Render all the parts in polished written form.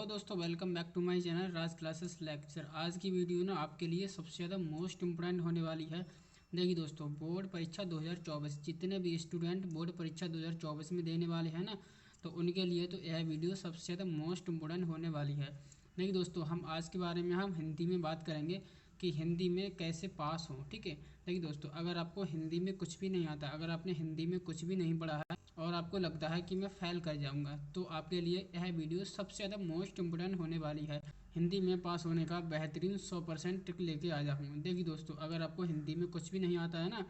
Hello दोस्तों, welcome back to my channel Raj classes lecture. आज की वीडियो ना आपके लिए सबसे ज़्यादा मोस्ट इम्पोर्टेंट होने वाली है। देखिए दोस्तों, बोर्ड परीक्षा 2024 जितने भी स्टूडेंट बोर्ड परीक्षा 2024 में देने वाले हैं ना, तो उनके लिए तो यह वीडियो सबसे ज़्यादा मोस्ट इम्पोर्टेंट होने वाली है। देखिए दोस्तों, हम आज के बारे में हम हिंदी में बात करेंगे कि हिंदी में कैसे पास हों। ठीक है, देखिए दोस्तों, अगर आपको हिंदी में कुछ भी नहीं आता, अगर आपने हिंदी में कुछ भी नहीं पढ़ा है और आपको लगता है कि मैं फ़ेल कर जाऊंगा, तो आपके लिए यह वीडियो सबसे ज़्यादा मोस्ट इम्पोर्टेंट होने वाली है। हिंदी में पास होने का बेहतरीन 100% ट्रिक लेके आ जाऊँगा। देखिए दोस्तों, अगर आपको हिंदी में कुछ भी नहीं आता है ना,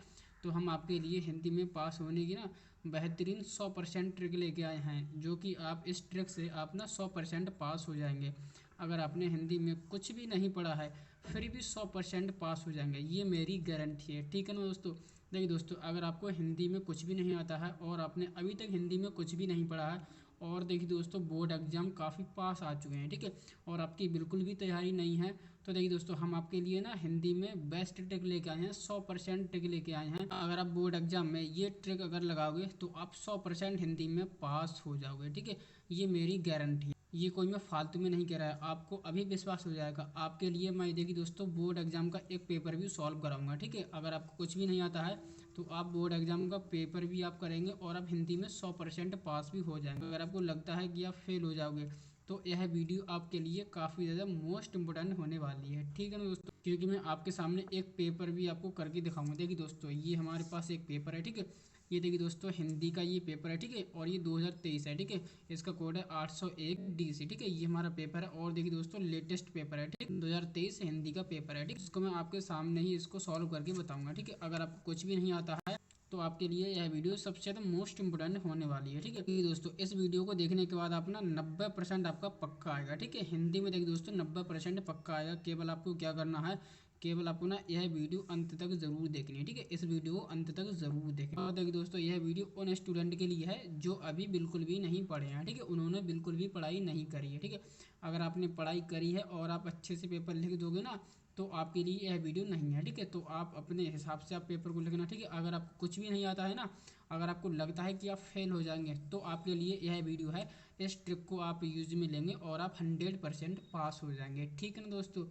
तो हम आपके लिए हिंदी में पास होने की ना बेहतरीन 100% ट्रिक लेके आए हैं, जो कि आप इस ट्रिक से आप ना 100% पास हो जाएंगे। अगर आपने हिंदी में कुछ भी नहीं पढ़ा है फिर भी 100% पास हो जाएंगे, ये मेरी गारंटी है। ठीक है ना दोस्तों। देखिए दोस्तों, अगर आपको हिंदी में कुछ भी नहीं आता है और आपने अभी तक हिंदी में कुछ भी नहीं पढ़ा है और देखिए दोस्तों बोर्ड एग्ज़ाम काफ़ी पास आ चुके हैं, ठीक है, और आपकी बिल्कुल भी तैयारी नहीं है, तो देखिए दोस्तों हम आपके लिए ना हिंदी में बेस्ट ट्रिक लेके आए हैं, 100% ट्रिक लेके आए हैं। अगर आप बोर्ड एग्जाम में ये ट्रिक अगर लगाओगे तो आप 100% हिंदी में पास हो जाओगे। ठीक है, ये मेरी गारंटी है, ये कोई मैं फालतू में नहीं कह रहा है, आपको अभी विश्वास हो जाएगा। आपके लिए मैं देखिए दोस्तों बोर्ड एग्जाम का एक पेपर भी सॉल्व कराऊंगा। ठीक है, अगर आपको कुछ भी नहीं आता है तो आप बोर्ड एग्जाम का पेपर भी आप करेंगे और आप हिंदी में 100% पास भी हो जाएंगे। अगर आपको लगता है कि आप फेल हो जाओगे तो यह वीडियो आपके लिए काफ़ी ज़्यादा मोस्ट इम्पोर्टेंट होने वाली है। ठीक है ना दोस्तों, क्योंकि मैं आपके सामने एक पेपर भी आपको करके दिखाऊंगा। देखिए दोस्तों, ये हमारे पास एक पेपर है। ठीक है, ये देखिए दोस्तों हिंदी का ये पेपर है। ठीक है, और ये 2023 है। ठीक है, इसका कोड है 801 DC। ठीक है, ये हमारा पेपर है और देखिए दोस्तों लेटेस्ट पेपर है। ठीक, 2023 हिंदी का पेपर है। ठीक, इसको मैं आपके सामने ही इसको सॉल्व करके बताऊंगा। ठीक है, अगर आपको कुछ भी नहीं आता है तो आपके लिए यह वीडियो सबसे ज़्यादा मोस्ट इंपोर्टेंट होने वाली है। ठीक है, क्योंकि दोस्तों इस वीडियो को देखने के बाद आप ना 90% आपका पक्का आएगा। ठीक है, हिंदी में देखिए दोस्तों 90% पक्का आएगा। केवल आपको क्या करना है, केवल आपको ना यह वीडियो अंत तक ज़रूर देखनी है। ठीक है, इस वीडियो को अंत तक ज़रूर देखें। और देखिए दोस्तों, यह वीडियो उन स्टूडेंट के लिए है जो अभी बिल्कुल भी नहीं पढ़े हैं। ठीक है, उन्होंने बिल्कुल भी पढ़ाई नहीं करी है। ठीक है, अगर आपने पढ़ाई करी है और आप अच्छे से पेपर लिख दोगे ना, तो आपके लिए यह वीडियो नहीं है। ठीक है, तो आप अपने हिसाब से आप पेपर को लिखना। ठीक है, अगर आपको कुछ भी नहीं आता है ना, अगर आपको लगता है कि आप फेल हो जाएंगे, तो आपके लिए यह वीडियो है। इस ट्रिक को आप यूज में लेंगे और आप 100% पास हो जाएंगे। ठीक है ना दोस्तों।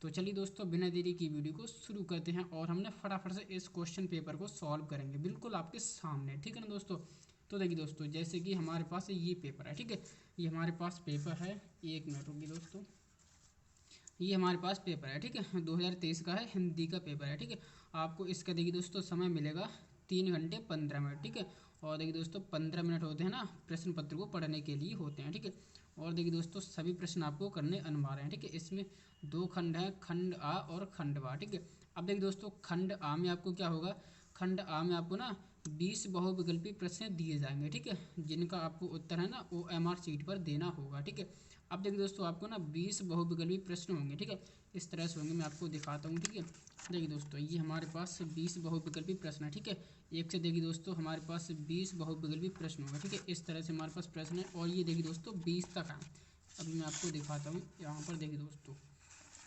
तो चलिए दोस्तों, बिना देरी की वीडियो को शुरू करते हैं और हमने फटाफट से इस क्वेश्चन पेपर को सॉल्व करेंगे बिल्कुल आपके सामने। ठीक है ना दोस्तों। तो देखिए दोस्तों, जैसे कि हमारे पास ये पेपर है। ठीक है, ये हमारे पास पेपर है, एक मिनट रुकिए दोस्तों, ये हमारे पास पेपर है। ठीक है, 2023 का है, हिंदी का पेपर है। ठीक है, आपको इसका देखिए दोस्तों समय मिलेगा 3 घंटे 15 मिनट। ठीक है, और देखिए दोस्तों 15 मिनट होते हैं ना प्रश्न पत्र को पढ़ने के लिए होते हैं। ठीक है, और देखिए दोस्तों सभी प्रश्न आपको करने अनिवार्य हैं। ठीक है, इसमें दो खंड हैं, खंड आ और खंड बा। ठीक है, अब देखिए दोस्तों खंड आ में आपको क्या होगा, खंड आ में आपको ना 20 बहुविकल्पी प्रश्न दिए जाएंगे। ठीक है, जिनका आपको उत्तर है ना OMR शीट पर देना होगा। ठीक है, अब देखिए दोस्तों आपको ना 20 बहुविकल्पी प्रश्न होंगे। ठीक है, इस तरह से होंगे, मैं आपको दिखाता हूँ। ठीक है, देखिए दोस्तों ये हमारे पास 20 बहुविकल्पी प्रश्न है। ठीक है, एक से देखिए दोस्तों हमारे पास 20 बहुविकल्पी प्रश्न होंगे। ठीक है, इस तरह से हमारे पास प्रश्न है और ये देखिए दोस्तों 20 तक है। अभी मैं आपको दिखाता हूँ, यहाँ पर देखिए दोस्तों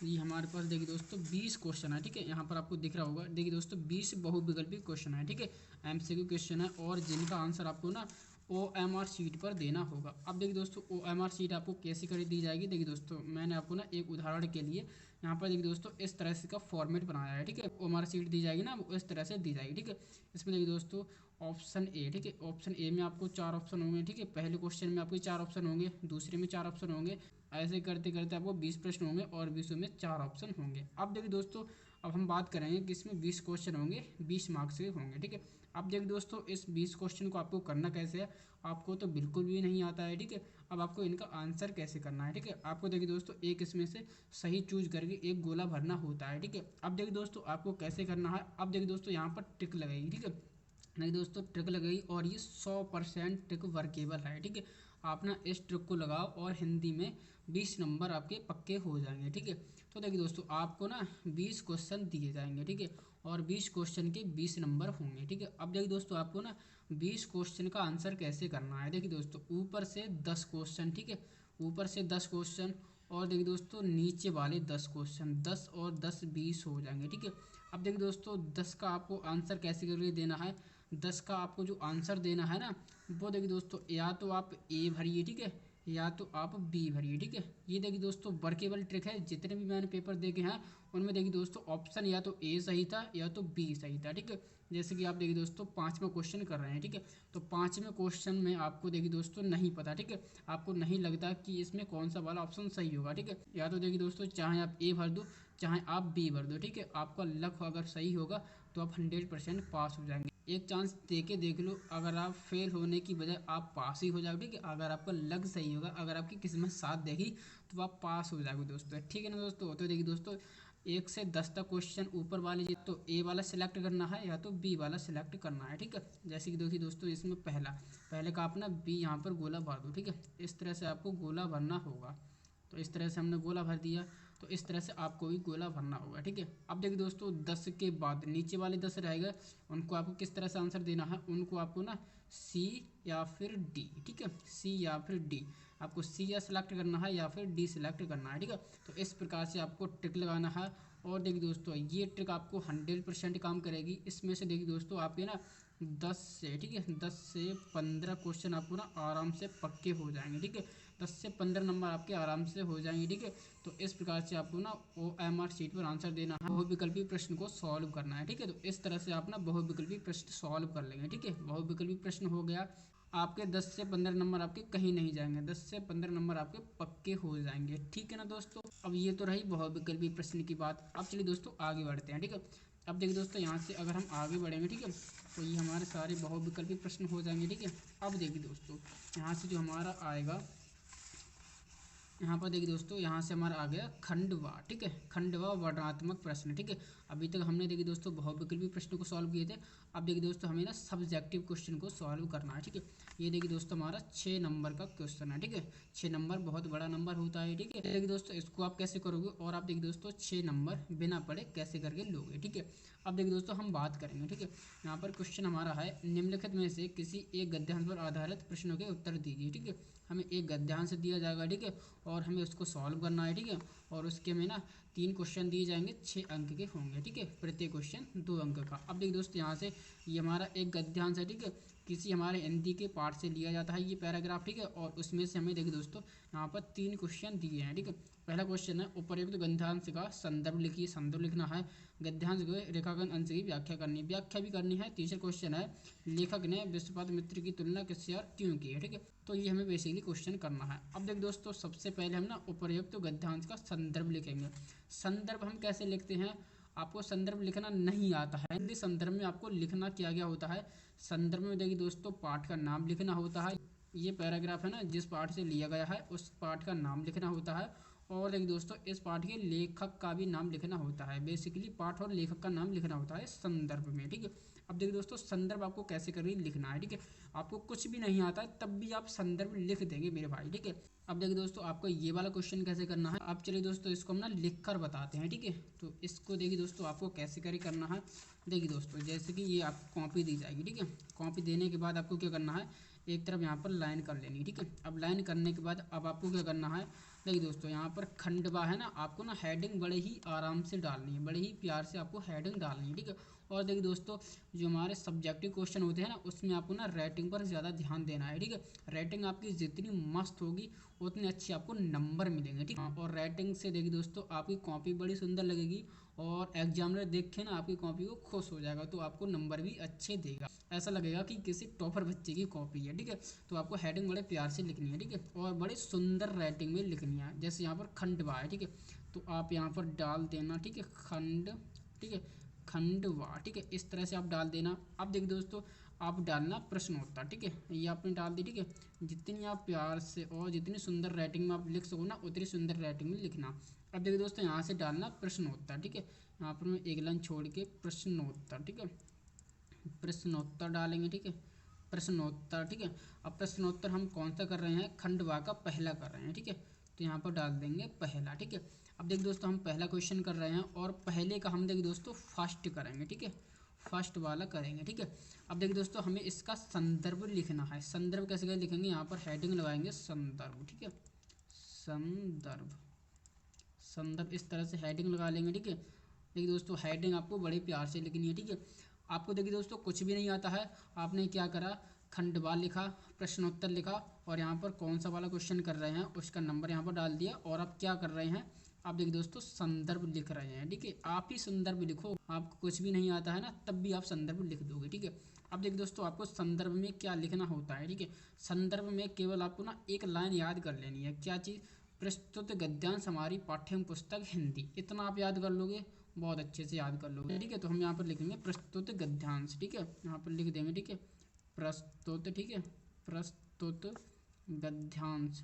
ये हमारे पास देखिए दोस्तों 20 क्वेश्चन है। ठीक है, यहाँ पर आपको दिख रहा होगा, देखिए दोस्तों 20 बहुविकल्पी क्वेश्चन है। ठीक है, MCQ क्वेश्चन है और जिनका आंसर आपको ना OMR शीट पर देना होगा। अब देखिए दोस्तों OMR शीट आपको कैसे कर दी जाएगी, देखिए दोस्तों मैंने आपको ना एक उदाहरण के लिए यहाँ पर देखिए दोस्तों इस तरह से का फॉर्मेट बनाया है। ठीक है, OMR शीट दी जाएगी ना, वो इस तरह से दी जाएगी। ठीक है, इसमें देखिए दोस्तों ऑप्शन ए। ठीक है, ऑप्शन ए में आपको 4 ऑप्शन होंगे। ठीक है, पहले क्वेश्चन में आपको 4 ऑप्शन होंगे, दूसरे में 4 ऑप्शन होंगे, ऐसे करते करते आपको 20 प्रश्न होंगे और 20 में 4 ऑप्शन होंगे। अब देखिए दोस्तों अब हम बात करेंगे कि इसमें 20 क्वेश्चन होंगे, 20 मार्क्स के होंगे। ठीक है, अब देखिए दोस्तों इस 20 क्वेश्चन को आपको करना कैसे है, आपको तो बिल्कुल भी नहीं आता है। ठीक है, अब आपको इनका आंसर कैसे करना है। ठीक है, आपको देखिए दोस्तों एक इसमें से सही चूज करके एक गोला भरना होता है। ठीक है, अब देखिए दोस्तों आपको कैसे करना है, अब देखिए दोस्तों यहाँ पर टिक लगेगी। ठीक है, नहीं दोस्तों ट्रिक लगेगी और ये 100% ट्रिक वर्केबल है। ठीक है, आप ना इस ट्रिक को लगाओ और हिंदी में 20 नंबर आपके पक्के हो जाएंगे। ठीक है, तो देखिए दोस्तों आपको ना 20 क्वेश्चन दिए जाएंगे। ठीक है, और 20 क्वेश्चन के 20 नंबर होंगे। ठीक है, अब देखिए दोस्तों आपको ना 20 क्वेश्चन का आंसर कैसे करना है, देखिए दोस्तों ऊपर से 10 क्वेश्चन। ठीक है, ऊपर से 10 क्वेश्चन और देखिए दोस्तों नीचे वाले 10 क्वेश्चन, 10 और 10 20 हो जाएंगे। ठीक है, अब देखिए दोस्तों 10 का आपको आंसर कैसे करके देना है, 10 का आपको जो आंसर देना है ना, वो देखिए दोस्तों या तो आप ए भरिए। ठीक है, या तो आप बी भरिए। ठीक है, ये देखिए दोस्तों वर्केबल ट्रिक है। जितने भी मैंने पेपर देखे हैं उनमें देखिए दोस्तों ऑप्शन या तो ए सही था या तो बी सही था। ठीक है, जैसे कि आप देखिए दोस्तों पाँचवा क्वेश्चन कर रहे हैं। ठीक है, तो पाँचवें क्वेश्चन में आपको देखिए दोस्तों नहीं पता। ठीक है, आपको नहीं लगता कि इसमें कौन सा वाला ऑप्शन सही होगा। ठीक है, या तो देखिए दोस्तों चाहे आप ए भर दो चाहे आप बी भर दो। ठीक है, आपका लक अगर सही होगा तो आप 100% पास हो जाएंगे। एक चांस दे के देख लो, अगर आप फेल होने की बजाय आप पास ही हो जाओ। ठीक है, अगर आपका लक सही होगा, अगर आपकी किस्मत साथ देगी तो आप पास हो जाओगे दोस्तों। ठीक है ना दोस्तों। तो देखिए दोस्तों 1 से 10 तक क्वेश्चन ऊपर वाले तो ए वाला सिलेक्ट करना है या तो बी वाला सिलेक्ट करना है। ठीक है, जैसे कि देखिए दोस्तों इसमें पहले का आप ना बी यहाँ पर गोला भर दो। ठीक है, इस तरह से आपको गोला भरना होगा। तो इस तरह से हमने गोला भर दिया, तो इस तरह से आपको भी गोला भरना होगा। ठीक है, अब देखिए दोस्तों 10 के बाद नीचे वाले 10 रहेगा, उनको आपको किस तरह से आंसर देना है, उनको आपको ना सी या फिर डी। ठीक है, सी या फिर डी, आपको सी या सिलेक्ट करना है या फिर डी सिलेक्ट करना है। ठीक है, तो इस प्रकार से आपको ट्रिक लगाना है। और देखिए दोस्तों ये ट्रिक आपको 100% काम करेगी। इसमें से देखिए दोस्तों आपके ना 10 से, ठीक है, 10 से 15 क्वेश्चन आपको ना आराम से पक्के हो जाएंगे। ठीक है, 10 से 15 नंबर आपके आराम से हो जाएंगे। ठीक है, तो इस प्रकार से आपको ना OMR शीट पर आंसर देना है, बहुविकल्पी प्रश्न को सॉल्व करना है। ठीक है, तो इस तरह से आप ना बहुविकल्पी प्रश्न सॉल्व कर लेंगे। ठीक है, बहुविकल्पी प्रश्न हो गया, आपके 10 से 15 नंबर आपके कहीं नहीं जाएंगे, 10 से 15 नंबर आपके पक्के हो जाएंगे। ठीक है ना दोस्तों। अब ये तो रही बहुविकल्पी प्रश्न की बात। अब चलिए दोस्तों आगे बढ़ते हैं। ठीक है, अब देखिए दोस्तों यहाँ से अगर हम आगे बढ़ेंगे, ठीक है, तो ये हमारे सारे बहुविकल्पी प्रश्न हो जाएंगे। ठीक है, अब देखिए दोस्तों यहाँ से जो हमारा आएगा, यहाँ पर देखिए दोस्तों यहाँ से हमारा आ गया खंडवा। ठीक है, खंडवा वर्णनात्मक प्रश्न। ठीक है, अभी तक हमने देखिए दोस्तों बहुविकल्पी प्रश्न को सॉल्व किए थे। अब देखिए दोस्तों हमें ना सब्जेक्टिव क्वेश्चन को सॉल्व करना है। ठीक है, ये देखिए दोस्तों हमारा 6 नंबर का क्वेश्चन है। ठीक है, 6 नंबर बहुत बड़ा नंबर होता है। ठीक है, देखिए दोस्तों इसको आप कैसे करोगे और आप देखिए दोस्तों 6 नंबर बिना पढ़े कैसे करके लोगे। ठीक है, अब देखिए दोस्तों हम बात करेंगे। ठीक है, यहाँ पर क्वेश्चन हमारा है निम्नलिखित में से किसी एक गद्यांश पर आधारित प्रश्नों के उत्तर दीजिए। ठीक है, हमें एक गद्यांश दिया जाएगा। ठीक है, और हमें उसको सॉल्व करना है। ठीक है, और उसके में ना 3 क्वेश्चन दिए जाएंगे, 6 अंक के होंगे। ठीक है, प्रत्येक क्वेश्चन 2 अंक का। अब देखिए दोस्तों यहाँ से ये हमारा एक गद्यांश है। ठीक है, किसी हमारे हिंदी के पाठ से लिया जाता है ये पैराग्राफ। ठीक है, और उसमें से हमें देखिए दोस्तों यहाँ पर 3 क्वेश्चन दिए हैं। ठीक है, पहला क्वेश्चन है उपर्युक्त गद्यांश का संदर्भ लिखिए, संदर्भ लिखना है। गद्यांश के रेखांकन अंश की व्याख्या करनी है, व्याख्या भी करनी है। तीसरा क्वेश्चन है लेखक ने विश्वपाद मित्र की तुलना किससे और क्यों की है। ठीक है, तो ये हमें बेसिकली क्वेश्चन करना है। अब देख दोस्तों सबसे पहले हम ना उपर्युक्त गद्यांश का संदर्भ लिखेंगे। संदर्भ हम कैसे लिखते हैं, आपको संदर्भ लिखना नहीं आता है, हिंदी संदर्भ में आपको लिखना क्या क्या होता है। संदर्भ में देखिए दोस्तों पाठ का नाम लिखना होता है, ये पैराग्राफ है ना जिस पाठ से लिया गया है उस पाठ का नाम लिखना होता है। और देखिए दोस्तों इस पाठ के लेखक का भी नाम लिखना होता है। बेसिकली पाठ और लेखक का नाम लिखना होता है संदर्भ में। ठीक है, अब देखिए दोस्तों संदर्भ आपको कैसे करके लिखना है। ठीक है, आपको कुछ भी नहीं आता है तब भी आप संदर्भ लिख देंगे मेरे भाई। ठीक है, अब देखिए दोस्तों आपको ये वाला क्वेश्चन कैसे करना है। अब चलिए दोस्तों इसको हम ना लिख कर बताते हैं। ठीक है, तो इसको देखिए दोस्तों आपको कैसे करे करना है। देखिए दोस्तों जैसे कि ये आपको कॉपी दी जाएगी। ठीक है, कॉपी देने के बाद आपको क्या करना है, एक तरफ यहाँ पर लाइन कर लेनी है। ठीक है, अब लाइन करने के बाद अब आपको क्या करना है, देखिए दोस्तों यहाँ पर खंडवा है ना, आपको ना हेडिंग बड़े ही आराम से डालनी है, बड़े ही प्यार से आपको हेडिंग डालनी है। ठीक है, और देखिए दोस्तों जो हमारे सब्जेक्टिव क्वेश्चन होते हैं ना उसमें आपको ना राइटिंग पर ज़्यादा ध्यान देना है। ठीक है, राइटिंग आपकी जितनी मस्त होगी उतने अच्छे आपको नंबर मिलेंगे। ठीक है, और राइटिंग से देखिए दोस्तों आपकी कॉपी बड़ी सुंदर लगेगी और एग्जामिनर देख के ना आपकी कॉपी को खुश हो जाएगा, तो आपको नंबर भी अच्छे देगा, ऐसा लगेगा कि किसी टॉपर बच्चे की कॉपी है। ठीक है, तो आपको हेडिंग बड़े प्यार से लिखनी है। ठीक है, और बड़े सुंदर राइटिंग में लिखनी है। जैसे यहाँ पर खंडवा है। ठीक है, तो आप यहाँ पर डाल देना। ठीक है, खंड, ठीक है, खंडवा। ठीक है, इस तरह से आप डाल देना। अब देखिए दोस्तों आप डालना प्रश्नोत्तर। ठीक है, ये आपने डाल दी। ठीक है, जितनी आप प्यार से और जितनी सुंदर राइटिंग में आप लिख सको ना उतनी सुंदर राइटिंग में लिखना। अब देखिए दोस्तों यहाँ से डालना प्रश्नोत्तर। ठीक है, यहाँ पर मैं एक लाइन छोड़ के प्रश्नोत्तर। ठीक है, प्रश्नोत्तर डालेंगे। ठीक है, प्रश्नोत्तर। ठीक है, अब प्रश्नोत्तर हम कौन सा कर रहे हैं, खंडवा का पहला कर रहे हैं। ठीक है, तो यहाँ पर डाल देंगे पहला। ठीक है, अब देखिए दोस्तों हम पहला क्वेश्चन कर रहे हैं और पहले का हम देखिए दोस्तों फर्स्ट करेंगे। ठीक है, फर्स्ट वाला करेंगे। ठीक है, अब देखिए दोस्तों हमें इसका संदर्भ लिखना है। संदर्भ कैसे लिखेंगे, यहाँ पर हेडिंग लगाएंगे संदर्भ। ठीक है, संदर्भ, संदर्भ इस तरह से हेडिंग लगा लेंगे। ठीक है, देखिए दोस्तों हेडिंग आपको बड़े प्यार से लिखनी है। ठीक है, आपको देखिए दोस्तों कुछ भी नहीं आता है, आपने क्या करा, खंडवा लिखा, प्रश्नोत्तर लिखा और यहाँ पर कौन सा वाला क्वेश्चन कर रहे हैं उसका नंबर यहाँ पर डाल दिया। और आप क्या कर रहे हैं, आप देखिए दोस्तों संदर्भ लिख रहे हैं। ठीक है, आप ही संदर्भ लिखो, आपको कुछ भी नहीं आता है ना तब भी आप संदर्भ लिख दोगे। ठीक है, अब देखिए दोस्तों आपको संदर्भ में क्या लिखना होता है। ठीक है, संदर्भ में केवल आपको ना एक लाइन याद कर लेनी है। क्या चीज़, प्रस्तुत गद्यांश हमारी पाठ्य पुस्तक हिंदी। इतना आप याद कर लोगे, बहुत अच्छे से याद कर लोगे। ठीक है, तो हम यहाँ पर लिखेंगे प्रस्तुत गद्यांश। ठीक है, यहाँ पर लिख देंगे। ठीक है, प्रस्तुत, ठीक है, प्रस्तुत गद्यांश,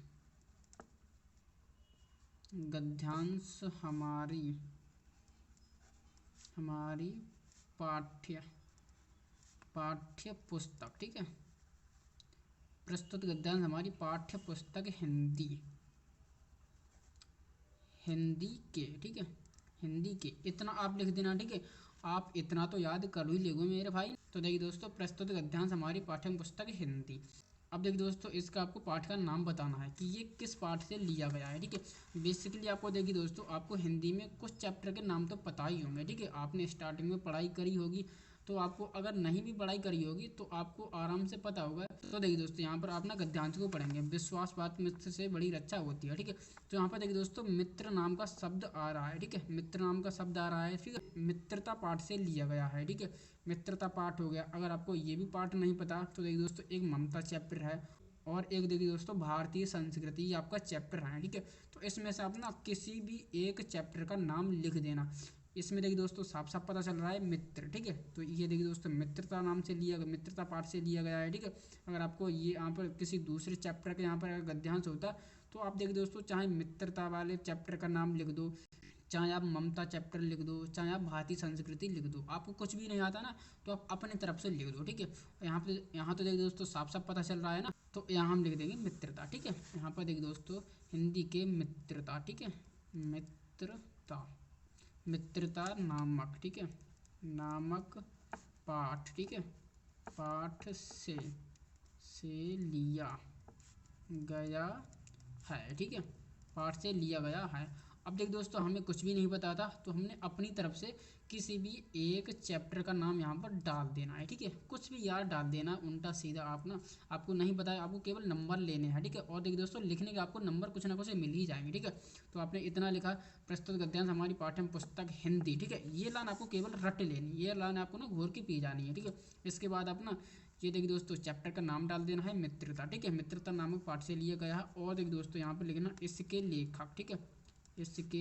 गद्यांश हमारी पाठ्य पुस्तक। ठीक है, प्रस्तुत गद्यांश हमारी पाठ्य पुस्तक हिंदी के। ठीक है, हिंदी के, इतना आप लिख देना। ठीक है, आप इतना तो याद कर ही लोगे मेरे भाई। तो देखिए दोस्तों प्रस्तुत गद्यांश हमारी पाठ्य पुस्तक हिंदी। अब देखिए दोस्तों इसका आपको पाठ का नाम बताना है कि ये किस पाठ से लिया गया है। ठीक है, बेसिकली आपको देखिए दोस्तों आपको हिंदी में कुछ चैप्टर के नाम तो पता ही होंगे। ठीक है, आपने स्टार्टिंग में पढ़ाई करी होगी, तो आपको अगर नहीं भी पढ़ाई करी होगी तो आपको आराम से पता होगा। तो देखिए दोस्तों यहाँ पर आप ना गद्यांश को पढ़ेंगे, विश्वासपात मित्र से बड़ी रक्षा होती है। ठीक है, तो यहाँ पर देखिए दोस्तों मित्र नाम का शब्द आ रहा है। ठीक है, मित्र नाम का शब्द आ रहा है। ठीक है, मित्रता पाठ से लिया गया है। ठीक है, मित्रता पाठ हो गया। अगर आपको ये भी पाठ नहीं पता तो देखिए दोस्तों एक ममता चैप्टर है और एक देखिए दोस्तों भारतीय संस्कृति, ये आपका चैप्टर है। ठीक है, तो इसमें से आप ना किसी भी एक चैप्टर का नाम लिख देना। इसमें देखिए दोस्तों साफ साफ पता चल रहा है मित्र। ठीक है, तो ये देखिए दोस्तों मित्रता नाम से लिया, मित्रता पाठ से लिया गया है। ठीक है, अगर आपको ये यहाँ पर किसी दूसरे चैप्टर के यहाँ पर अगर गद्यांश होता तो आप देखिए दोस्तों चाहे मित्रता वाले चैप्टर का नाम लिख दो, चाहे आप ममता चैप्टर लिख दो, चाहे आप भारतीय संस्कृति लिख दो। आपको कुछ भी नहीं आता ना तो आप अपने तरफ से लिख दो। ठीक है, यहाँ तो देखिए दोस्तों साफ साफ पता चल रहा है ना, तो यहाँ हम लिख देंगे मित्रता। ठीक है, यहाँ पर देखिए दोस्तों हिंदी के मित्रता। ठीक है, मित्रता नामक, ठीक है, नामक पाठ। ठीक है, पाठ से लिया गया है। ठीक है, पाठ से लिया गया है। अब देख दोस्तों हमें कुछ भी नहीं पता था तो हमने अपनी तरफ से किसी भी एक चैप्टर का नाम यहाँ पर डाल देना है। ठीक है, कुछ भी यार डाल देना उल्टा सीधा। आप ना, आपको नहीं पता है, आपको केवल नंबर लेने हैं। ठीक है, और देखिए दोस्तों लिखने के आपको नंबर कुछ ना कुछ मिल ही जाएंगे। ठीक है, तो आपने इतना लिखा, प्रस्तुत गद्यांश हमारी पाठ्य पुस्तक हिंदी। ठीक है, ये लाइन आपको केवल रट लेनी, ये लाइन आपको ना घोर के पी जानी है। ठीक है, इसके बाद आप ना ये देखिए दोस्तों चैप्टर का नाम डाल देना है मित्रता। ठीक है, मित्रता नामक पाठ से लिया गया है। और देखिए दोस्तों यहाँ पर लिखना इसके लेखक। ठीक है, इसके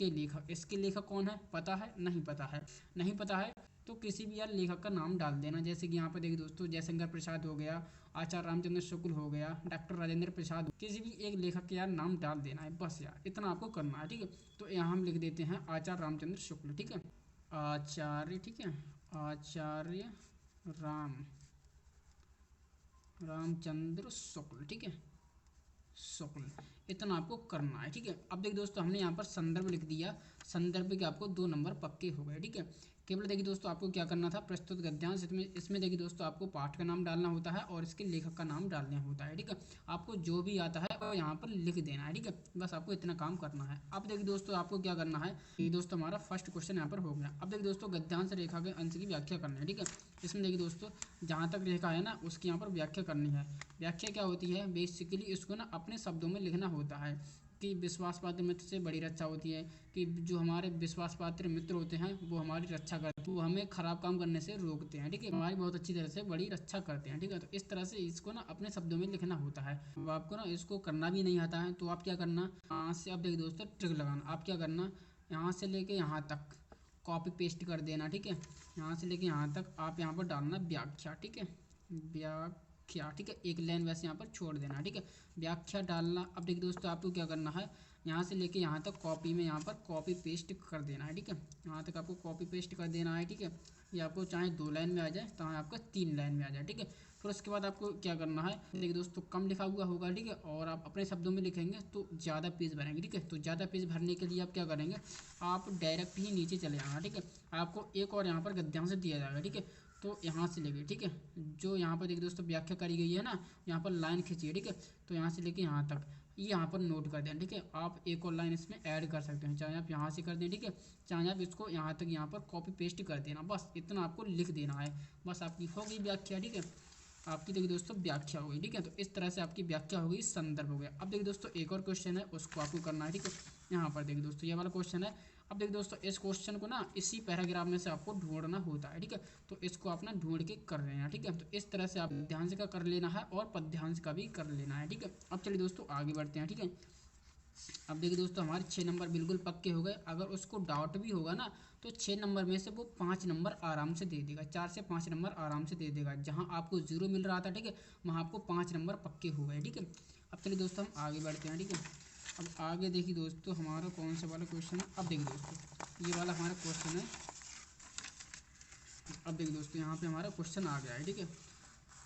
लेखक, इसके लेखक कौन है, पता है, नहीं पता है, नहीं पता है तो किसी भी यार लेखक का नाम डाल देना। जैसे कि यहाँ पर देखिए दोस्तों जयशंकर प्रसाद हो गया, आचार्य रामचंद्र शुक्ल हो गया, डॉक्टर राजेंद्र प्रसाद, किसी भी एक लेखक के यार नाम डाल देना है बस यार, इतना आपको करना है। ठीक है, तो यहाँ हम लिख देते हैं आचार्य रामचंद्र शुक्ल। ठीक है, आचार्य, ठीक है, आचार्य रामचंद्र शुक्ल। ठीक है, शुक्ल, इतना आपको करना है। ठीक है, अब देखिए दोस्तों हमने यहाँ पर संदर्भ लिख दिया, संदर्भ के आपको 2 नंबर पक्के हो गए। ठीक है, केवल देखिए दोस्तों आपको क्या करना था, प्रस्तुत गद्यांश, इसमें देखिए दोस्तों आपको पाठ का नाम डालना होता है और इसके लेखक का नाम डालना होता है। ठीक है, आपको जो भी आता है वो यहाँ पर लिख देना है। ठीक है, बस आपको इतना काम करना है। अब देखिए दोस्तों आपको क्या करना है, ये दोस्तों हमारा फर्स्ट क्वेश्चन यहाँ पर हो गया। अब देखिए दोस्तों गद्यांश रेखा के अंश की व्याख्या करनी है। ठीक है, इसमें देखिए दोस्तों जहाँ तक रेखा है ना उसकी यहाँ पर व्याख्या करनी है। व्याख्या क्या होती है, बेसिकली इसको ना अपने शब्दों में लिखना होता है कि विश्वास पात्र मित्र से बड़ी रक्षा होती है, कि जो हमारे विश्वास पात्र मित्र होते हैं वो हमारी रक्षा करते हैं, वो हमें खराब काम करने से रोकते हैं। ठीक है, हमारी बहुत अच्छी तरह से बड़ी रक्षा करते हैं। ठीक है, तो इस तरह से इसको ना अपने शब्दों में लिखना होता है। अब आपको ना इसको करना भी नहीं आता है तो आप क्या करना, यहाँ से अब देखिए दोस्तों ट्रिक लगाना। आप क्या करना, यहाँ से लेके यहाँ तक कॉपी पेस्ट कर देना। ठीक है, यहाँ से लेके यहाँ तक आप यहाँ पर डालना व्याख्या। ठीक है, व्याख्या। ठीक है, एक लाइन वैसे यहाँ पर छोड़ देना। ठीक है, व्याख्या डालना। अब देखिए दोस्तों आपको क्या करना है, यहाँ से लेके यहाँ तक कॉपी में यहाँ पर कॉपी पेस्ट कर देना है। ठीक है, यहाँ तक आपको कॉपी पेस्ट कर देना है। ठीक है, ये आपको चाहे 2 लाइन में आ जाए चाहे आपका 3 लाइन में आ जाए। ठीक है, फिर उसके बाद आपको क्या करना है, देखिए दोस्तों कम लिखा हुआ होगा। ठीक है, और आप अपने शब्दों में लिखेंगे तो ज़्यादा पेज भरेंगे। ठीक है, तो ज़्यादा पेज भरने के लिए आप क्या करेंगे, आप डायरेक्ट ही नीचे चले जाना। ठीक है, आपको एक और यहाँ पर गद्यांश दिया जाएगा। ठीक है, तो यहाँ से लेके, ठीक है, जो यहाँ पर देखिए दोस्तों व्याख्या करी गई है ना, यहाँ पर लाइन खींचिए। ठीक है, तो यहाँ से लेके यहाँ तक ये यहाँ पर नोट कर दें। ठीक है, आप एक और लाइन इसमें ऐड कर सकते हैं, चाहे आप यहाँ से कर दें। ठीक है, चाहे आप इसको यहाँ तक यहाँ पर कॉपी पेस्ट कर देना, बस इतना आपको लिख देना है, बस आपकी हो गई व्याख्या। ठीक है, आपकी देखिए दोस्तों व्याख्या होगी, ठीक है। तो इस तरह से आपकी व्याख्या होगी, संदर्भ हो गया। अब देखिए दोस्तों एक और क्वेश्चन है, उसको आपको करना है, ठीक है। यहाँ पर देखिए दोस्तों ये वाला क्वेश्चन है। अब देखिए दोस्तों इस क्वेश्चन को ना इसी पैराग्राफ में से आपको ढूंढना होता है, ठीक है। तो इसको आप ना ढूंढ के कर लेना, ठीक है। तो इस तरह से आप ध्यांश का कर लेना है और पद्यांश का भी कर लेना है, ठीक है। अब चलिए दोस्तों आगे बढ़ते हैं, ठीक है। अब देखिए दोस्तों हमारे 6 नंबर बिल्कुल पक्के हो गए। अगर उसको डाउट भी होगा ना तो 6 नंबर में से वो 5 नंबर आराम से दे देगा, 4 से 5 नंबर आराम से दे देगा। जहां आपको 0 मिल रहा था, ठीक है, वहां आपको 5 नंबर पक्के हो गए, ठीक है। अब चलिए दोस्तों हम आगे बढ़ते हैं, ठीक है। अब आगे देखिए दोस्तों हमारा कौन सा वाला क्वेश्चन है। अब देखिए दोस्तों ये वाला हमारा क्वेश्चन है। अब देखिए दोस्तों यहाँ पे हमारा क्वेश्चन आ गया है, ठीक है।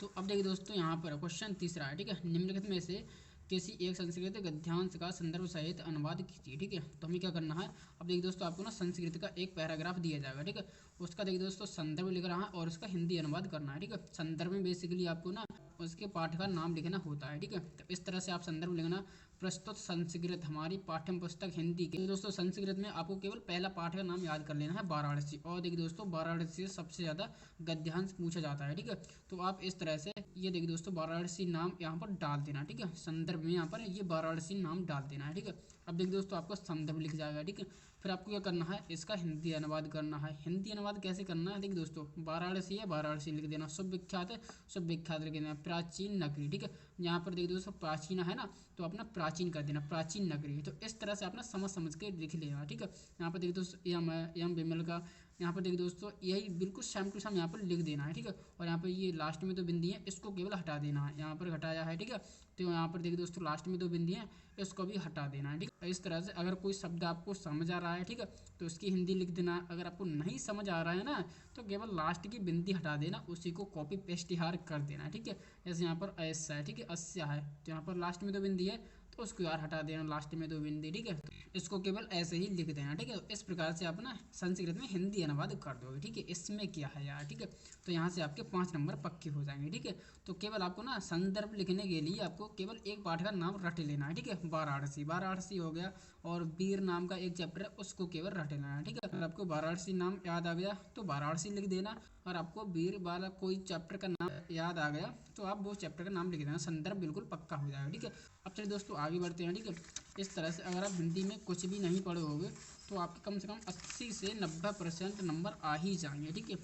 तो अब देखिए दोस्तों यहाँ पर क्वेश्चन तीसरा है, ठीक है। निम्नलिखित में से किसी एक संस्कृत गद्यांश का संदर्भ सहित अनुवाद कीजिए, ठीक है। तो हमें क्या करना है, अब देखिए दोस्तों आपको ना संस्कृत का एक पैराग्राफ दिया जाएगा, ठीक है। उसका देखिए दोस्तों संदर्भ लिख रहा है और उसका हिंदी अनुवाद करना है, ठीक है। संदर्भ में बेसिकली आपको ना उसके पाठ का नाम लिखना होता है, ठीक है। तो इस तरह से आप संदर्भ लिखना। प्रस्तुत संस्कृत हमारी पाठ्य पुस्तक हिंदी के दोस्तों संस्कृत में आपको केवल पहला पाठ का नाम याद कर लेना है, वाराणसी। और देखिए दोस्तों वाराणसी से सबसे ज़्यादा गद्यांश पूछा जाता है, ठीक है। तो आप इस तरह से ये देखिए दोस्तों वाराणसी नाम यहाँ पर डाल देना, ठीक है। संदर्भ में यहाँ पर ये वाराणसी नाम डाल देना है, ठीक है। अब देखिए दोस्तों आपका संदर्भ लिख जाएगा, ठीक है। फिर आपको क्या करना है, इसका हिंदी अनुवाद करना है। हिंदी अनुवाद कैसे करना है, देखिए दोस्तों वाराणसी है, वाराणसी लिख देना। सुविख्यात है, सुविख्यात लिख देना। प्राचीन नगरी, ठीक है। यहाँ पर देखिए दोस्तों प्राचीन है ना, तो अपना प्राचीन कर देना, प्राचीन नगरी। तो इस तरह से अपना समझ समझ के लिख लेना, ठीक है। यहाँ पर देखिए दोस्तों यम विमल का, यहाँ पर देखिए दोस्तों यही बिल्कुल सेम टू सेम यहाँ पर लिख देना है, ठीक है। और यहाँ पर ये लास्ट में 2 बिंदी है, इसको केवल हटा देना है। यहाँ पर हटाया है, ठीक है। तो यहाँ पर देखिए दोस्तों लास्ट में 2 बिंदी है, इसको भी हटा देना है, ठीक है। इस तरह से अगर कोई शब्द आपको समझ आ रहा है, ठीक है, तो उसकी हिंदी लिख देना। अगर आपको नहीं समझ आ रहा है ना तो केवल लास्ट की बिंदी हटा देना, उसी को कॉपी पेस्ट यार कर देना है, ठीक है। जैसे यहाँ पर ऐसा है, ठीक है, अस्या है, तो यहाँ पर लास्ट में 2 बिंदी है, तो उसको यार हटा देना, लास्ट में 2 बिंदी, ठीक है। तो इसको केवल ऐसे ही लिख देना, ठीक है। इस प्रकार से आप ना संस्कृत में हिंदी अनुवाद कर दोगे, ठीक है। इसमें क्या है यार, ठीक है। तो यहाँ से आपके 5 नंबर पक्के हो जाएंगे, ठीक है। तो केवल आपको ना संदर्भ लिखने के लिए आपको केवल एक पाठ का नाम रट लेना है, ठीक है। वाराणसी, वाराणसी हो गया। और वीर नाम का एक चैप्टर है, उसको केवल रट लेना है, ठीक है। अगर आपको वाराणसी नाम याद आ गया तो वाराणसी लिख देना। और आपको वीर वाला कोई चैप्टर का नाम याद आ गया तो आप वो चैप्टर का नाम लिख देना। संदर्भ बिल्कुल पक्का हो जाएगा, ठीक है। अब चलिए दोस्तों आगे बढ़ते हैं, ठीक है। इस तरह से अगर आप हिंदी में कुछ भी नहीं पढ़े होगे तो आपके कम से कम 80 से 90% नंबर आ ही जाएंगे, ठीक है।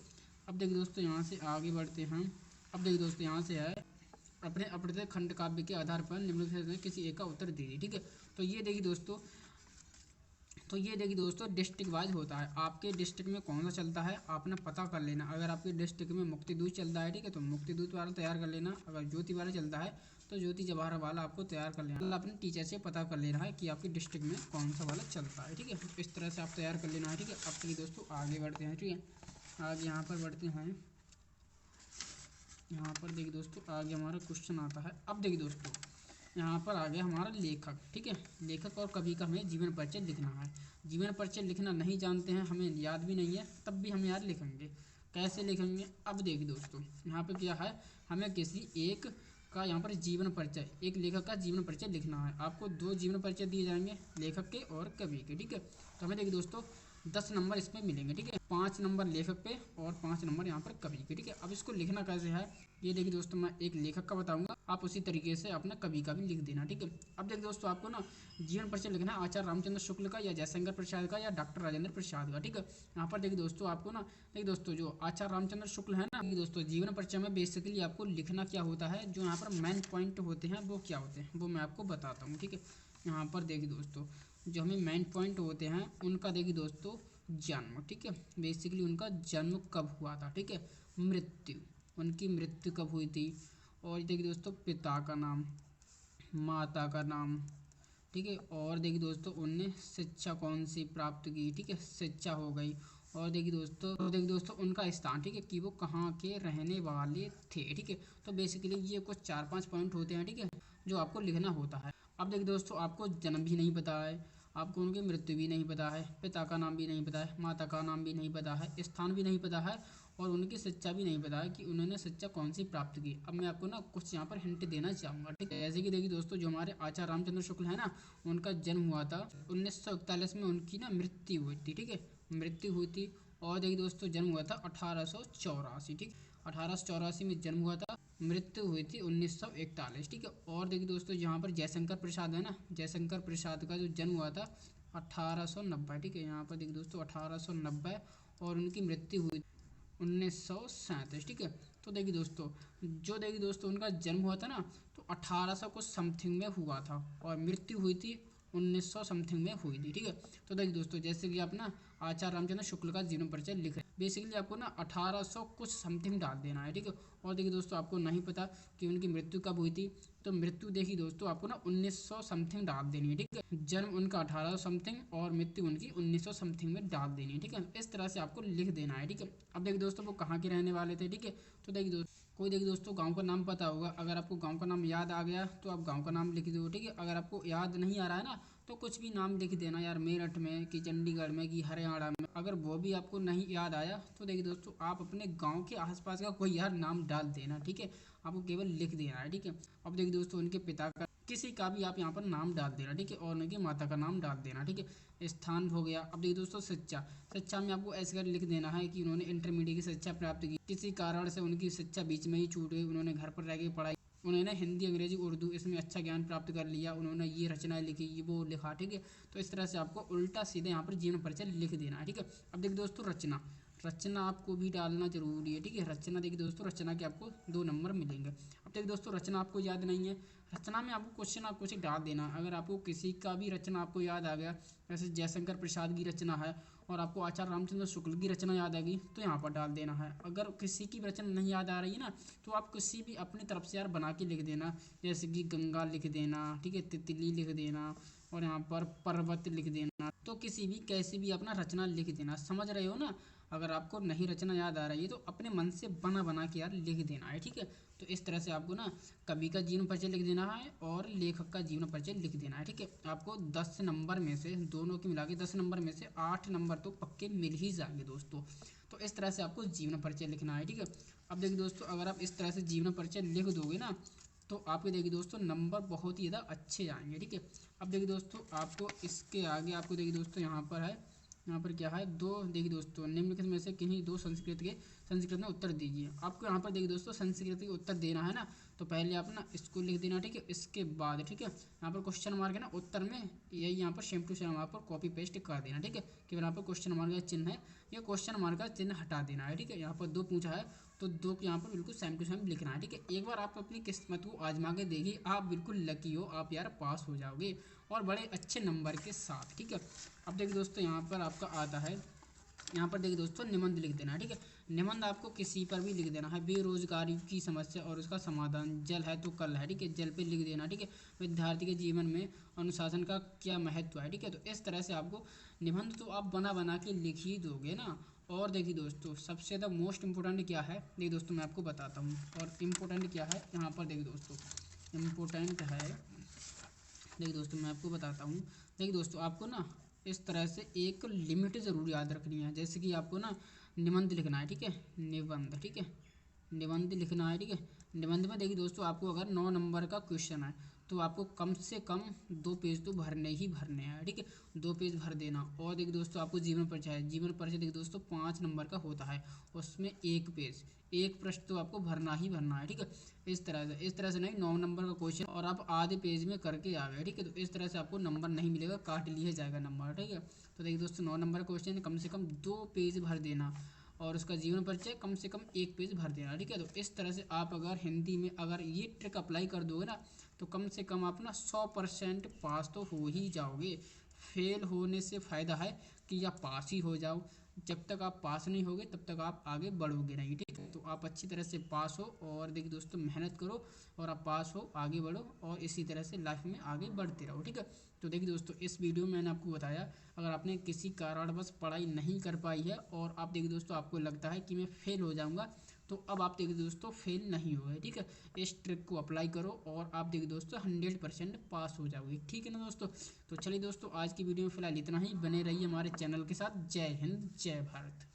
अब देखिए दोस्तों यहाँ से आगे बढ़ते हैं। अब देखिए दोस्तों यहाँ से है अपने अपने खंड काव्य के आधार पर निम्नलिखित में किसी एक का उत्तर दीजिए, ठीक है। तो ये देखिए दोस्तों डिस्ट्रिक्ट वाइज होता है। आपके डिस्ट्रिक्ट में कौन सा चलता है आपने पता कर लेना। अगर आपके डिस्ट्रिक्ट में मुक्ति दूत चलता है, ठीक है, तो मुक्ति दूत वाला तैयार कर लेना। अगर ज्योति वाला चलता है तो ज्योति जवाहर वाला आपको तैयार कर लेना। अपने टीचर से पता कर लेना है कि आपके डिस्ट्रिक्ट में कौन सा वाला चलता है, ठीक है। इस तरह से आप तैयार कर लेना है, ठीक है। अब चलिए दोस्तों आगे बढ़ते हैं, ठीक है। आगे यहाँ पर बढ़ते हैं। यहाँ पर देखिए दोस्तों आगे हमारा क्वेश्चन आता है। अब देखिए दोस्तों यहाँ पर आ गया हमारा लेखक, ठीक है। लेखक और कवि का हमें जीवन परिचय लिखना है। जीवन परिचय लिखना नहीं जानते हैं, हमें याद भी नहीं है, तब भी हम यार लिखेंगे। कैसे लिखेंगे, अब देखिए दोस्तों यहाँ पर क्या है, हमें किसी एक का यहाँ पर जीवन परिचय, एक लेखक का जीवन परिचय लिखना है। आपको 2 जीवन परिचय दिए जाएंगे, लेखक के और कवि के, ठीक है। तो हमें देखिए दोस्तों 10 नंबर इसमें मिलेंगे, ठीक है। 5 नंबर लेखक पे और 5 नंबर यहाँ पर कवि के, ठीक है। अब इसको लिखना कैसे है, ये देखिए दोस्तों मैं एक लेखक का बताऊंगा, आप उसी तरीके से अपना कवि का भी लिख देना, ठीक है। अब देखिए दोस्तों आपको ना जीवन परिचय लिखना है आचार्य रामचंद्र शुक्ल का या जयशंकर प्रसाद का या डॉक्टर राजेंद्र प्रसाद का, ठीक है। यहाँ पर देखिए दोस्तों आपको ना देखिए दोस्तों जो आचार्य रामचंद्र शुक्ल है ना, दोस्तों जीवन परिचय में बेसिकली आपको लिखना क्या होता है, जो यहाँ पर मेन पॉइंट होते हैं वो क्या होते हैं वो मैं आपको बताता हूँ, ठीक है। यहाँ पर देखिए दोस्तों जो हमें मेन पॉइंट होते हैं उनका देखिए दोस्तों जन्म, ठीक है। बेसिकली उनका जन्म कब हुआ था, ठीक है। मृत्यु, उनकी मृत्यु कब हुई थी। और देखिए दोस्तों पिता का नाम, माता का नाम, ठीक है। और देखिए दोस्तों उनने शिक्षा कौन सी प्राप्त की, ठीक है, शिक्षा हो गई। और देखिए दोस्तों उनका स्थान, ठीक है, कि वो कहाँ के रहने वाले थे, ठीक है। तो बेसिकली ये कुछ 4-5 पॉइंट होते हैं, ठीक है, जो आपको लिखना होता है। अब देखिए दोस्तों आपको जन्म भी नहीं पता है, आपको उनकी मृत्यु भी नहीं पता है, पिता का नाम भी नहीं पता है, माता का नाम भी नहीं पता है, स्थान भी नहीं पता है, और उनकी शिक्षा भी नहीं पता है कि उन्होंने शिक्षा कौन सी प्राप्त की। अब मैं आपको ना कुछ यहाँ पर हिंट देना चाहूँगा, ठीक है। जैसे कि देखिए दोस्तों जो हमारे आचार्य रामचंद्र शुक्ल है ना, उनका जन्म हुआ था 1941 में, उनकी ना मृत्यु हुई थी, ठीक है, मृत्यु हुई थी। और देखिए दोस्तों जन्म हुआ था 1884, ठीक, 1884 में जन्म हुआ था। मृत्यु हुई थी 1941, ठीक है। और देखिए दोस्तों यहाँ पर जयशंकर प्रसाद है ना, जयशंकर प्रसाद का जो जन्म हुआ था 1890, ठीक है। यहाँ पर देखिए दोस्तों 1890, और उनकी मृत्यु हुई 1937, ठीक है। तो देखिए दोस्तों देखिए दोस्तों उनका जन्म हुआ था ना, तो 1800 कुछ समथिंग में हुआ था, और मृत्यु हुई थी 1900 समथिंग में हुई थी, ठीक है। तो देखिए दोस्तों जैसे कि आप ना आचार्य रामचंद्र शुक्ल का जीवन परिचय लिख रहे हैं, बेसिकली आपको ना 1800 कुछ समथिंग डाल देना है, ठीक है। और देखिए दोस्तों आपको नहीं पता कि उनकी मृत्यु कब हुई थी, तो मृत्यु देखिए दोस्तों आपको ना 1900 समथिंग डाल देनी है, ठीक है। जन्म उनका 1800 समथिंग और मृत्यु उनकी 1900 समथिंग में डाल देनी है, ठीक है। इस तरह से आपको लिख देना है, ठीक है। अब देखिए दोस्तों वो कहाँ के रहने वाले थे, ठीक है। तो देखिए दोस्तों कोई देखिए दोस्तों गांव का नाम पता होगा, अगर आपको गांव का नाम याद आ गया तो आप गांव का नाम लिख दो, ठीक है। अगर आपको याद नहीं आ रहा है ना, तो कुछ भी नाम लिख देना यार, मेरठ में कि चंडीगढ़ में कि हरियाणा में। अगर वो भी आपको नहीं याद आया तो देखिए दोस्तों आप अपने गांव के आसपास का कोई यार नाम डाल देना, ठीक है। आपको केवल लिख देना है, ठीक है। अब देखिए दोस्तों उनके पिता का किसी का भी आप यहाँ पर नाम डाल देना, ठीक है, और उनकी माता का नाम डाल देना, ठीक है। स्थान हो गया। अब देखिए दोस्तों शिक्षा में आपको ऐसे कर लिख देना है कि उन्होंने इंटरमीडिएट की शिक्षा प्राप्त की, किसी कारण से उनकी शिक्षा बीच में ही छूट गई, उन्होंने घर पर रह के पढ़ाई, उन्होंने हिंदी अंग्रेजी उर्दू इसमें अच्छा ज्ञान प्राप्त कर लिया, उन्होंने ये रचनाएं लिखी, ये वो लिखा, ठीक है। तो इस तरह से आपको उल्टा सीधे यहाँ पर जीवन परिचय लिख देना है, ठीक है। अब देखिए दोस्तों रचना आपको भी डालना जरूरी है, ठीक है। रचना देखिए दोस्तों रचना के आपको 2 नंबर मिलेंगे। अब देखिए दोस्तों रचना आपको याद नहीं है, रचना में आपको क्वेश्चन आपको से डाल देना। अगर आपको किसी का भी रचना आपको याद आ गया, जैसे जयशंकर प्रसाद की रचना है और आपको आचार्य रामचंद्र शुक्ल की रचना याद आ गई, तो यहाँ पर डाल देना है। अगर किसी की रचना नहीं याद आ रही है ना, तो आप किसी भी अपनी तरफ से यार बना के लिख देना, जैसे कि गंगा लिख देना, ठीक है, तितली लिख देना, और यहाँ पर पर्वत लिख देना। तो किसी भी कैसी भी अपना रचना लिख देना, समझ रहे हो ना। अगर आपको नहीं रचना याद आ रही है तो अपने मन से बना बना के यार लिख देना है, ठीक है। तो इस तरह से आपको ना कवि का जीवन परिचय लिख देना है और लेखक का जीवन परिचय लिख देना है, ठीक है। आपको 10 नंबर में से दोनों की मिला के 10 नंबर में से 8 नंबर तो पक्के मिल ही जाएंगे दोस्तों। तो इस तरह से आपको जीवन परिचय लिखना है, ठीक है। अब देखिए दोस्तों अगर आप इस तरह से जीवन परिचय लिख दोगे ना, तो आपके देखिए दोस्तों नंबर बहुत ही ज़्यादा अच्छे आएंगे, ठीक है। अब देखिए दोस्तों आपको इसके आगे आपको देखिए दोस्तों यहाँ पर है, यहाँ पर क्या है, दो देखिए दोस्तों निम्नलिखित में से किन्हीं दो संस्कृत में उत्तर दीजिए। आपको यहाँ पर देखिए दोस्तों संस्कृत के उत्तर देना है ना, तो पहले आप ना इसको लिख देना, ठीक है। इसके बाद ठीक है यहाँ पर क्वेश्चन मार्क है ना उत्तर में, यही यहाँ पर सेम टू सेम यहाँ पर कॉपी पेस्ट कर देना, ठीक है। केवल यहाँ पर क्वेश्चन मार्क का चिन्ह है, ये क्वेश्चन मार्क का चिन्ह हटा देना है, ठीक है। यहाँ पर 2 पूछा है तो 2 यहाँ पर बिल्कुल सेम टू सेम लिखना है, ठीक है। एक बार आप अपनी किस्मत को आजमा के देखिए, आप बिल्कुल लकी हो, आप यार पास हो जाओगे और बड़े अच्छे नंबर के साथ, ठीक है। अब देखिए दोस्तों यहाँ पर आपका आता है, यहाँ पर देखिए दोस्तों निबंध लिख देना है, ठीक है। निबंध आपको किसी पर भी लिख देना है, बेरोजगारी की समस्या और उसका समाधान, जल है तो कल है, ठीक है, जल पे लिख देना, ठीक है। विद्यार्थी के जीवन में अनुशासन का क्या महत्व है, ठीक है। तो इस तरह से आपको निबंध तो आप बना बना के लिख ही दोगे ना। और देखिए दोस्तों सबसे ज़्यादा मोस्ट इम्पोर्टेंट क्या है, देखिए दोस्तों मैं आपको बताता हूँ, और इम्पोर्टेंट क्या है यहाँ पर देखिए दोस्तों इम्पोर्टेंट है, देखिए दोस्तों मैं आपको बताता हूँ। देखिए दोस्तों आपको ना इस तरह से एक लिमिट ज़रूर याद रखनी है, जैसे कि आपको ना निबंध लिखना है, ठीक है, निबंध, ठीक है, निबंध लिखना है, ठीक है। निबंध में देखिए दोस्तों आपको अगर 9 नंबर का क्वेश्चन है तो आपको कम से कम 2 पेज तो भरने ही भरने हैं, ठीक है, 2 पेज भर देना। और देखिए दोस्तों आपको जीवन परिचय है, जीवन परिचय देखिए दोस्तों 5 नंबर का होता है, उसमें 1 पेज, 1 प्रश्न तो आपको भरना ही भरना है, ठीक है। इस तरह से नहीं 9 नंबर का क्वेश्चन और आप आधे पेज में करके आ गए, ठीक है, तो इस तरह से आपको नंबर नहीं मिलेगा, काट लिया जाएगा नंबर, ठीक है। तो देखिए दोस्तों 9 नंबर का क्वेश्चन कम से कम 2 पेज भर देना और उसका जीवन परिचय कम से कम 1 पेज भर देना, ठीक है। तो इस तरह से आप अगर हिंदी में अगर ये ट्रिक अप्लाई कर दोगे ना, तो कम से कम आप ना 100% पास तो हो ही जाओगे। फेल होने से फ़ायदा है कि या पास ही हो जाओ, जब तक आप पास नहीं होगे तब तक आप आगे बढ़ोगे नहीं, ठीक है। तो आप अच्छी तरह से पास हो और देखिए दोस्तों मेहनत करो और आप पास हो, आगे बढ़ो और इसी तरह से लाइफ में आगे बढ़ते रहो, ठीक है। तो देखिए दोस्तों इस वीडियो में मैंने आपको बताया, अगर आपने किसी कारणवश पढ़ाई नहीं कर पाई है और आप देखिए दोस्तों आपको लगता है कि मैं फेल हो जाऊंगा, तो अब आप देखिए दोस्तों फेल नहीं हो गए, ठीक है। इस ट्रिक को अप्लाई करो और आप देखिए दोस्तों 100% पास हो जाओगे, ठीक है ना दोस्तों। तो चलिए दोस्तों आज की वीडियो में फिलहाल इतना ही, बने रहिए हमारे चैनल के साथ। जय हिंद जय भारत।